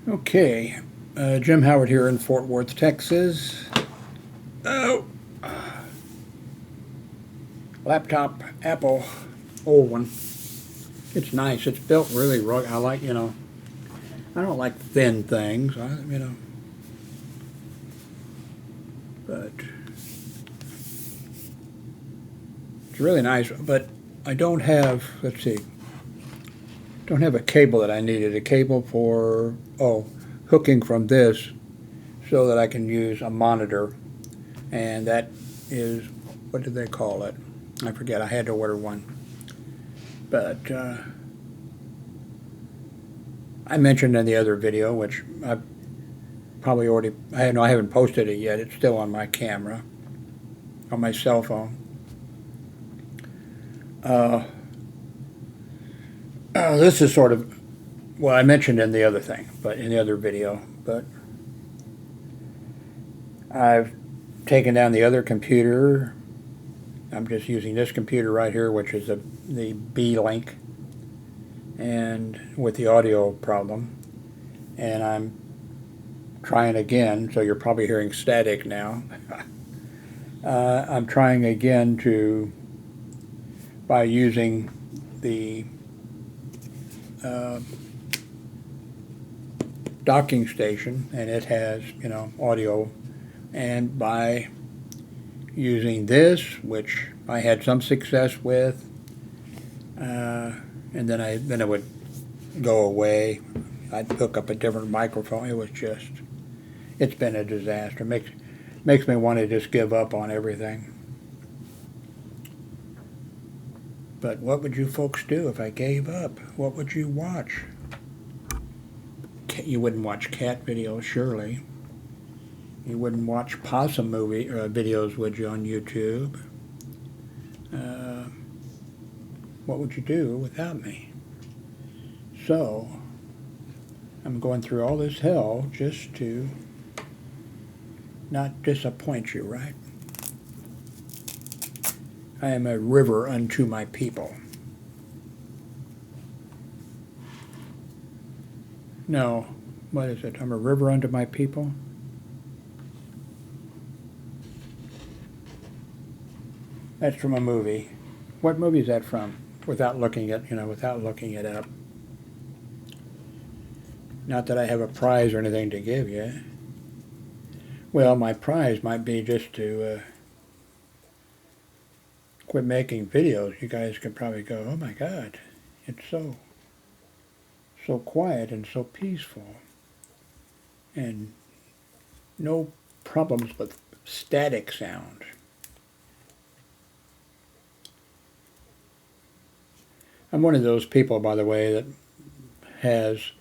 Okay, Jim Howard here in Fort Worth, Texas. Oh, laptop, Apple, old one. It's nice. It's built really rugged. I like, I don't like thin things, but it's really nice. But I don't have, let's see, don't have a cable that I needed. A cable for, hooking from this so that I can use a monitor. And that is, what did they call it? I forget. I had to order one. But I mentioned in the other video, which I probably already, I haven't posted it yet. It's still on my camera, on my cell phone. This is sort of, well, I mentioned in the other thing, but in the other video, but I've taken down the other computer. I'm just using this computer right here, which is the Beelink, and with the audio problem. And I'm trying again, so you're probably hearing static now. I'm trying again by using the docking station, and it has, audio, and by using this, which I had some success with, and then it would go away. I'd hook up a different microphone. It's been a disaster. Makes me want to just give up on everything. But what would you folks do if I gave up? What would you watch? You wouldn't watch cat videos, surely. You wouldn't watch possum videos, would you, on YouTube? What would you do without me? So, I'm going through all this hell just to not disappoint you, right? I am a river unto my people. No, what is it? I'm a river unto my people? That's from a movie. What movie is that from? Without looking it up. Not that I have a prize or anything to give you. Well, my prize might be just to quit making videos. You guys could probably go, oh my God, it's so quiet and so peaceful. And no problems with static sound. I'm one of those people, by the way, that has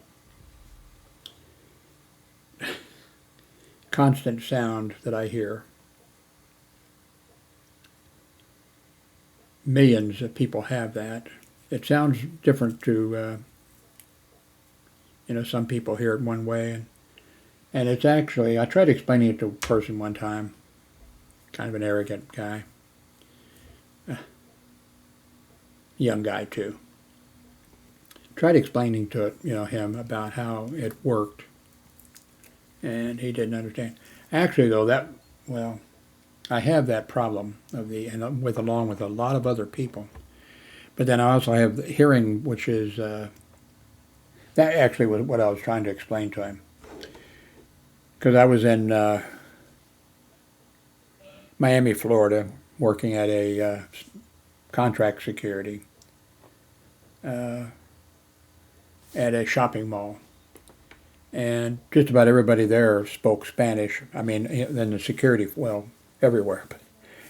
constant sound that I hear. Millions of people have that. It sounds different to, some people hear it one way. And it's actually, I tried explaining it to a person one time, kind of an arrogant guy. Young guy too. Tried explaining to him about how it worked, and he didn't understand. Actually, though, I have that problem along with a lot of other people. But then I also have the hearing, which is that actually was what I was trying to explain to him, because I was in Miami, Florida, working at a contract security at a shopping mall, and just about everybody there spoke Spanish. I mean, in the security, well, everywhere, but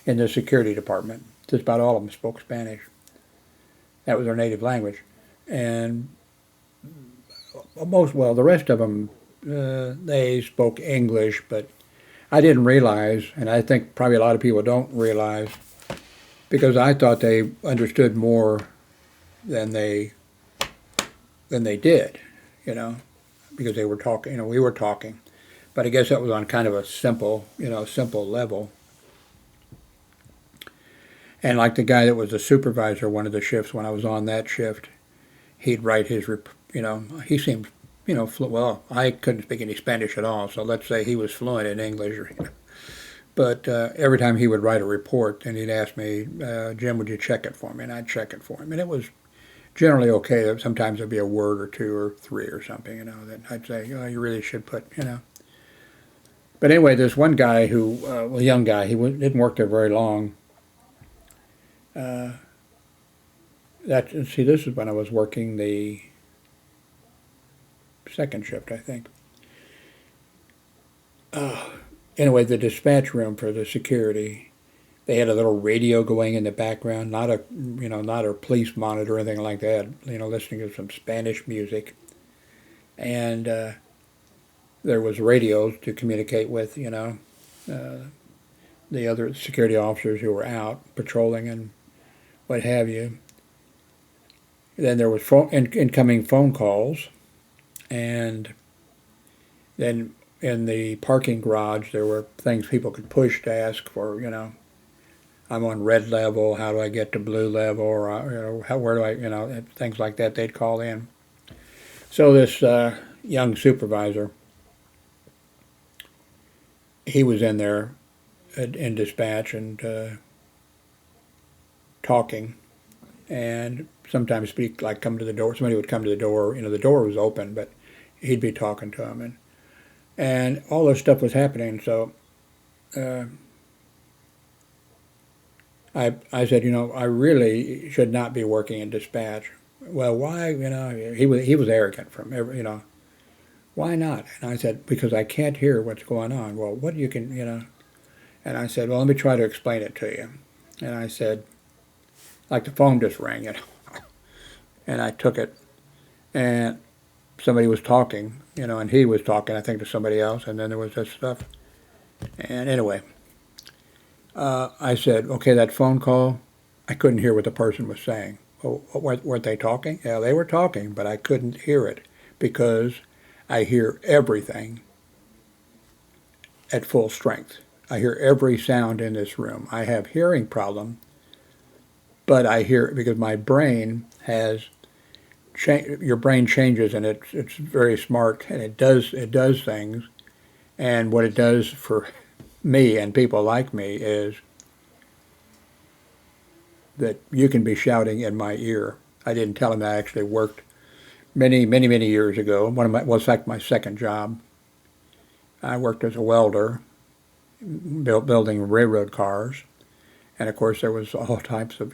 in the security department, just about all of them spoke Spanish. That was their native language, and the rest of them, they spoke English, but I didn't realize, and I think probably a lot of people don't realize, because I thought they understood more than they did, because they were talking, we were talking. But I guess that was on kind of a simple level. And like the guy that was the supervisor one of the shifts, when I was on that shift, he'd write his, he seemed well, I couldn't speak any Spanish at all, so let's say he was fluent in English. But every time he would write a report, and he'd ask me, Jim, would you check it for me? And I'd check it for him. And it was generally okay. Sometimes there'd be a word or two or three or something, that I'd say, oh, you really should put. But anyway, this one guy who, a young guy, didn't work there very long. This is when I was working the second shift, I think. Anyway, the dispatch room for the security, they had a little radio going in the background, not a police monitor or anything like that, listening to some Spanish music. And there was radios to communicate with, the other security officers who were out patrolling and what have you. Then there was incoming phone calls, and then in the parking garage there were things people could push to ask for, I'm on red level, how do I get to blue level, or where do I, things like that they'd call in. So this young supervisor, he was in there in dispatch and talking, and sometimes come to the door. Somebody would come to the door. The door was open, but he'd be talking to him, and all this stuff was happening. So I said, I really should not be working in dispatch. Well, why? He was arrogant from every, why not? And I said, because I can't hear what's going on. Well, what you can, And I said, well, let me try to explain it to you. And I said, like the phone just rang, and I took it, and somebody was talking, and he was talking, I think, to somebody else, and then there was this stuff. And anyway, I said, okay, that phone call, I couldn't hear what the person was saying. Oh, weren't they talking? Yeah, they were talking, but I couldn't hear it because I hear everything at full strength. I hear every sound in this room. I have hearing problem, but I hear, because my brain has your brain changes, and it's very smart, and it does things. And what it does for me and people like me is that you can be shouting in my ear. I didn't tell him I actually worked many years ago. Was like my second job. I worked as a welder, building railroad cars, and of course there was all types of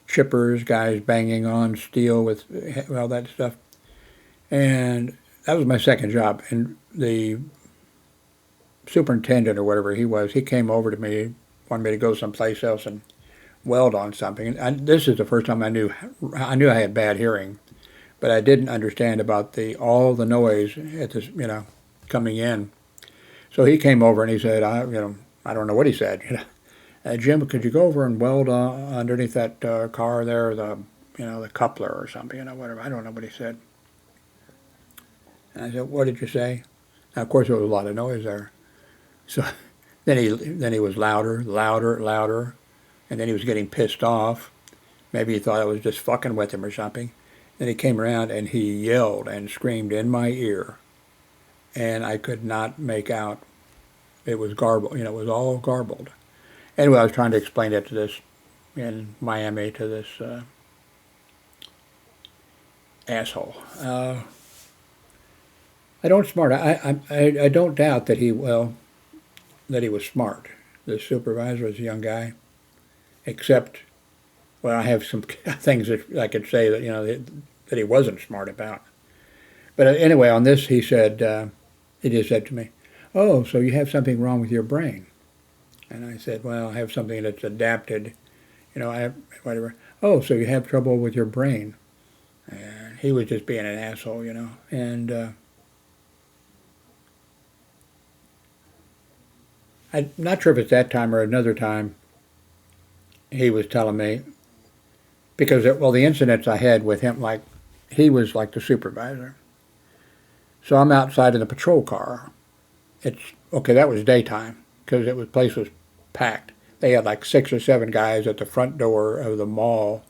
chippers, guys banging on steel with all that stuff. And that was my second job. And the superintendent or whatever he came over to me, wanted me to go someplace else and weld on something. And this is the first time I knew I had bad hearing, but I didn't understand about all the noise at this, coming in. So he came over and he said, I don't know what he said, Jim, could you go over and weld underneath that car there, the coupler or something, whatever. I don't know what he said. And I said, what did you say? Now, of course, there was a lot of noise there. So then he was louder, and then he was getting pissed off. Maybe he thought I was just fucking with him or something. Then he came around and he yelled and screamed in my ear, and I could not make out. It was garbled, it was all garbled. Anyway, I was trying to explain it to this, in Miami, to this asshole. I don't doubt that he was smart. The supervisor was a young guy, except, well, I have some things that I could say that he wasn't smart about. But anyway, on this, he just said to me, oh, so you have something wrong with your brain. And I said, well, I have something that's adapted, I have whatever. Oh, so you have trouble with your brain. And he was just being an asshole, and I'm not sure if it's that time or another time he was telling me, because, the incidents I had with him, he was like the supervisor. So I'm outside in the patrol car. That was daytime, because the place was packed. They had like 6 or 7 guys at the front door of the mall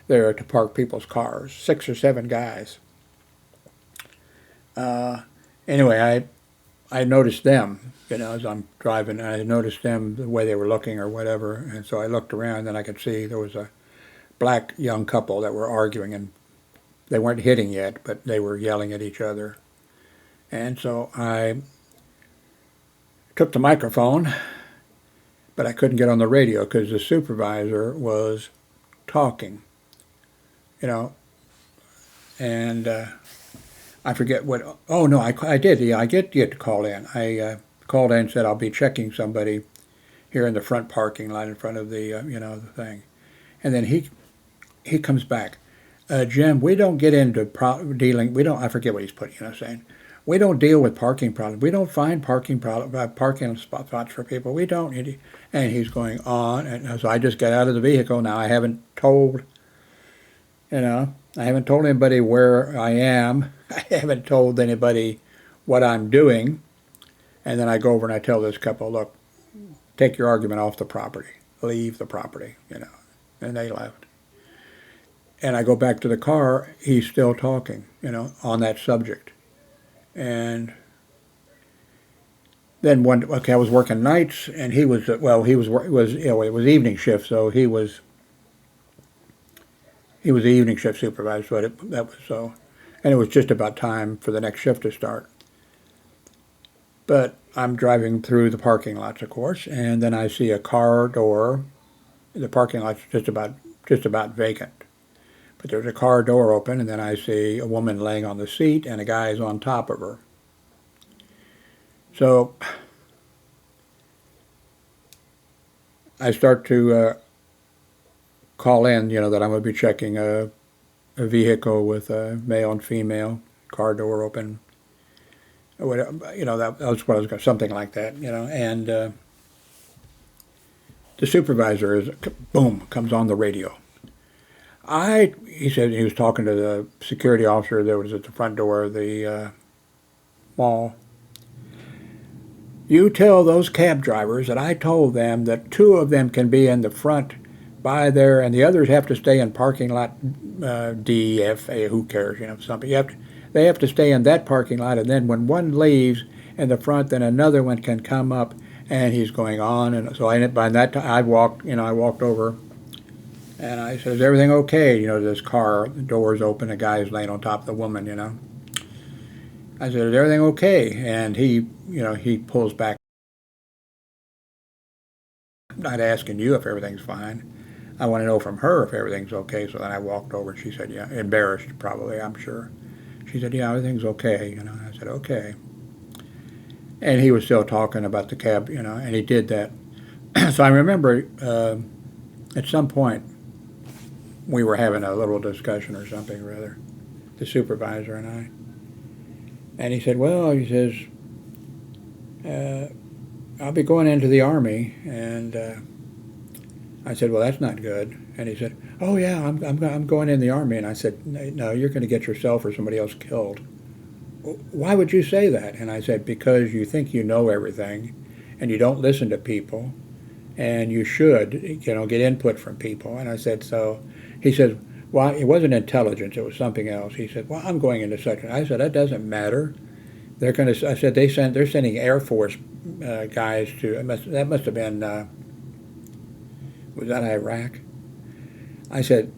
there to park people's cars. 6 or 7 guys. Anyway, I noticed them, as I'm driving, and I noticed them the way they were looking or whatever, and so I looked around and I could see there was a black young couple that were arguing, and they weren't hitting yet, but they were yelling at each other. And so I took the microphone, but I couldn't get on the radio because the supervisor was talking, you know, and I forget what. Oh no, I did. Yeah, I did get to call in. I called in and said I'll be checking somebody here in the front parking lot in front of the the thing, and then he comes back. Jim, we don't get into dealing. We don't. I forget what he's putting. Saying we don't deal with parking problems. We don't find parking spots for people. We don't. And he's going on, and so I just got out of the vehicle. Now I haven't told. I haven't told anybody where I am. I haven't told anybody what I'm doing. And then I go over and I tell this couple, look, take your argument off the property. Leave the property, And they left. And I go back to the car. He's still talking, on that subject. And then I was working nights, and he was, it was evening shift, so he was the evening shift supervisor, but that was so. And it was just about time for the next shift to start. But I'm driving through the parking lots, of course, and then I see a car door. The parking lot's just about vacant. But there's a car door open, and then I see a woman laying on the seat, and a guy is on top of her. So I start to call in, that I'm going to be checking a vehicle with a male and female, car door open. Whatever, that was what I was going, something like that, and the supervisor comes on the radio. He said he was talking to the security officer that was at the front door of the mall. You tell those cab drivers that I told them that 2 of them can be in the front by there, and the others have to stay in parking lot D, F, A, who cares, something. They have to stay in that parking lot, and then when one leaves in the front, then another one can come up, and he's going on. And so by that time, I walked over, and I said, is everything okay? This car, the door's open, a guy's laying on top of the woman, I said, is everything okay? And he pulls back. I'm not asking you if everything's fine. I want to know from her if everything's okay. So then I walked over, and she said, yeah, embarrassed probably, I'm sure. She said, yeah, everything's okay, I said, okay. And he was still talking about the cab, and he did that. So I remember at some point we were having a little discussion or something or other, the supervisor and I. And he said, well, I'll be going into the Army. And I said, well, that's not good. And he said, oh, yeah, I'm going in the Army. And I said, no, you're going to get yourself or somebody else killed. Why would you say that? And I said, because you think you know everything, and you don't listen to people, and you should, get input from people. And I said, so. He said, well, it wasn't intelligence, it was something else. He said, well, I'm going into such. I said, that doesn't matter. They're going to. I said, they're sending Air Force guys to. That must have been. Was that Iraq? I said,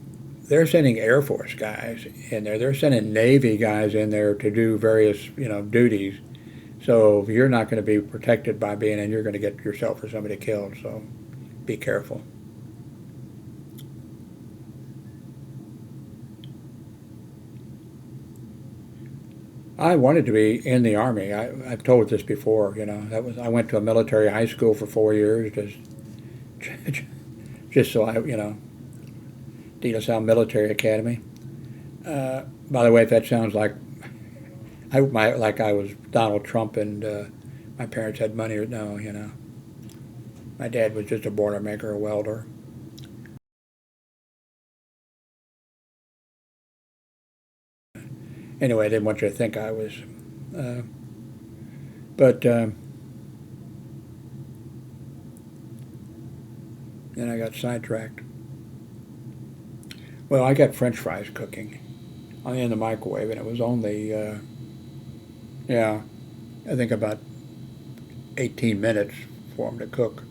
they're sending Air Force guys in there. They're sending Navy guys in there to do various, duties. So you're not going to be protected by being in. You're going to get yourself or somebody killed. So be careful. I wanted to be in the Army. I've told this before. I went to a military high school for 4 years, just so Sound Military Academy. By the way, if that sounds like I was Donald Trump and my parents had money, or no, my dad was just a boilermaker, a welder. Anyway, I didn't want you to think I was, but then I got sidetracked. Well, I got French fries cooking in the microwave, and it was only Yeah, I think about 18 minutes for them to cook.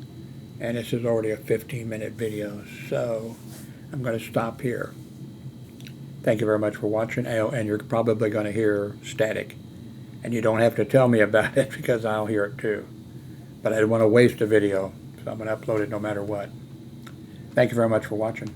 And this is already a 15-minute video, so I'm going to stop here. Thank you very much for watching, and you're probably going to hear static. And you don't have to tell me about it because I'll hear it too. But I didn't want to waste a video, so I'm going to upload it no matter what. Thank you very much for watching.